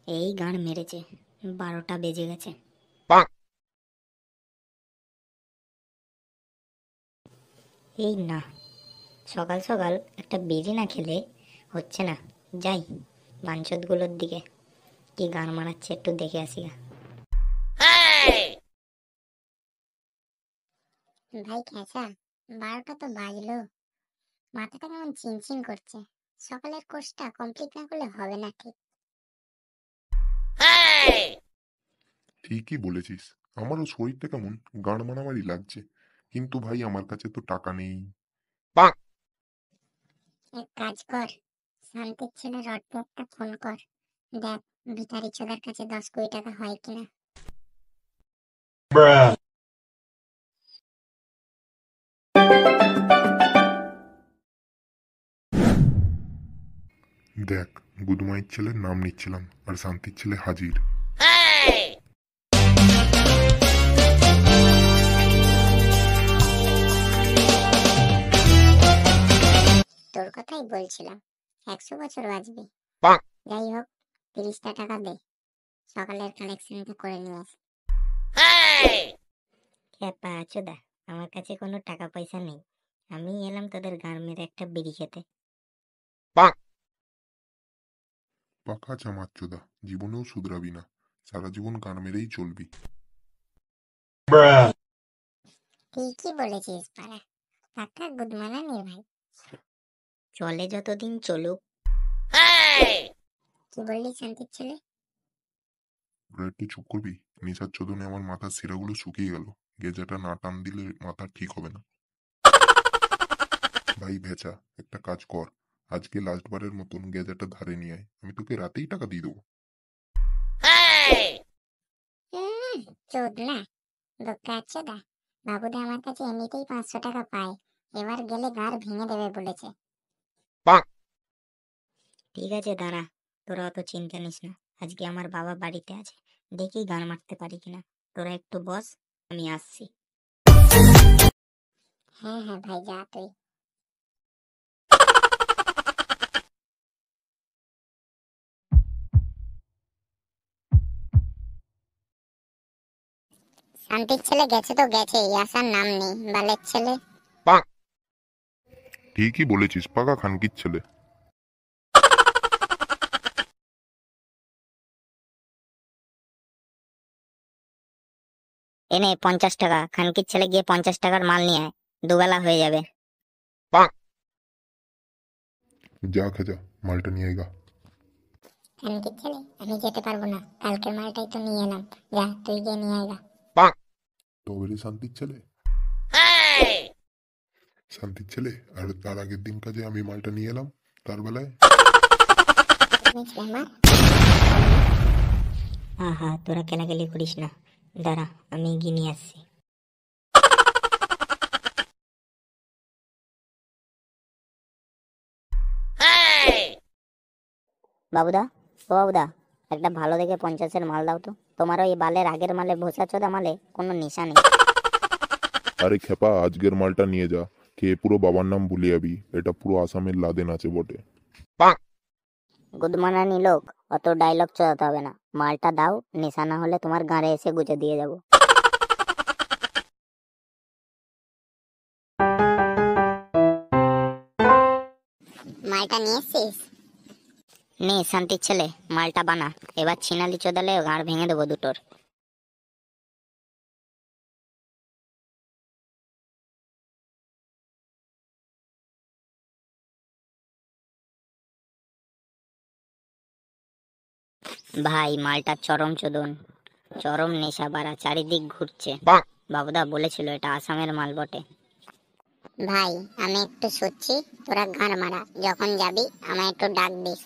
এই গান মেরেছে, 12টা বেজে গেছে। এই না, সকাল সকাল একটা বিড়ি না খেলে হচ্ছে না। যাই বাঞ্চতগুলোর দিকে, কি গান মারাচ্ছে একটু দেখে আসি গা। ভাই খেঁচা, 12টা তো বাজলো, মাথাটা কেমন চিনচিন করছে। সকালের কোর্সটা কমপ্লিট না করলে হবে না ঠিক। ঠিকই বলেছিস, আমারও শরীরটা কেমন গান মারামারি লাগছে, কিন্তু ভাই আমার কাছে তো টাকা নেই। এক কাজ কর, শান্তির ছেলে রডবকটা ফোন কর, দেখ ভিখারি চোদার কাছে 10-20 টাকা হয় কিনা। দেখ, গুদমাইয়ের ছেলের নাম নিচ্ছিলাম আর শান্তির ছেলে হাজির। তোর কথাই বলছিলাম, 100 বছর বাঁচবি। যাই হোক, 30টা টাকা দে, সকালের কালেকশনটা করে নিয়ে আস। খেপা চোদা, আমার কাছে কোনো টাকা পয়সা নেই। আমি এলাম তোদের গান মেরে একটা বিড়ি খেতে। পাকা চামাচ্চোদা, জীবনেও শুধরাবি না, সারা জীবন গান মেরেই চলবি। ঠিকই বলেছিস পাড়া, পাকা গুদমানানি ভাই। চলে যতদিন চলুক। কি বললি শান্তির ছেলে? ওরা একটু চুপ করবি? নেশার চোদনে আমার মাথার শিরাগুলো শুকিয়ে গেল, গেজাটা না টান দিলে মাথা ঠিক হবে না। ভাই ভেচা, একটা কাজ কর, আজকে লাস্টবারের মতন গেজাটা ধারে নিয়ে আয়, আমি তোকে রাতেই টাকা দিয়ে দেবো। চোদ না, দোকা চোদা। বাবুদা আমার কাছে এমনিতেই 500 টাকা পায়, এবার গেলে গাড় ভেঙে দেবে বলেছে। ঠিক আছে দাঁড়া, তোরা অত চিন্তা নিস না। আজকে আমার বাবা বাড়িতে আছে, দেখি গান মারতে পারি কিনা। তোরা একটু বস, আমি আসছি। হ্যাঁ হ্যাঁ ভাই, যা তুই। শান্তির ছেলে গেছে তো গেছে, আসার নাম নেই বালের ছেলে। ঠিকই বলেছিস, পাকা খানকির ছেলে। এনে 50 টাকা, খানকির ছেলে গিয়ে 50 টাকার মাল নিয়ে আয়, দুবেলা হয়ে যাবে। যা খেজা, মালটা নিয়ে গা। শান্তির ছেলে, আমি যেতে পারবো না, কালকের মালটাই তো নিয়ে এলাম, যা তুই গিয়ে নিয়ে আয় গা। তবে রে শান্তির ছেলে, শান্তির ছেলে, আর তার আগের দিন কাজে আমি মালটা নিয়ে এলাম, তার বেলায় মা, আহা, তোরা কেলাকেলি করিস না, দাঁড়া আমি গিয়ে নিয়ে আসছি। বাবুদা, ও বাবুদা, একটা ভালো দেখে 50-এর মাল দাও তো। তোমার ওই বালের আগের মালে, ভোসা চোদা মালে কোনো নেশা নেই। আরে খেপা, আজকের মালটা নিয়ে যা, খেয়ে পুরো বাবার নাম ভুলে যাবি, এটা পুরো আসামের লাদেন আছে বটে। গুদমানানি লোক, অত ডায়লগ চলাতে হবে না। মালটা দাও, নেশা না হলে তোমার গাঁড়ে এসে গুজে দিয়ে যাব। মালটা নিয়ে এসছিস? নে শান্তির ছেলে, মালটা বানা, এবার ছিনালি চোদালে গাঁড় ভেঙে দেবো দুটোর। ভাই মালটা চরম চোদন, চরম নেশা বাড়া, চারিদিক ঘুরছে। বাবুদা বলেছিল এটা আসামের মাল বটে। ভাই আমি একটু শুচ্ছি, তোরা গান মারা, যখন যাবি আমায় একটু ডাক দিস।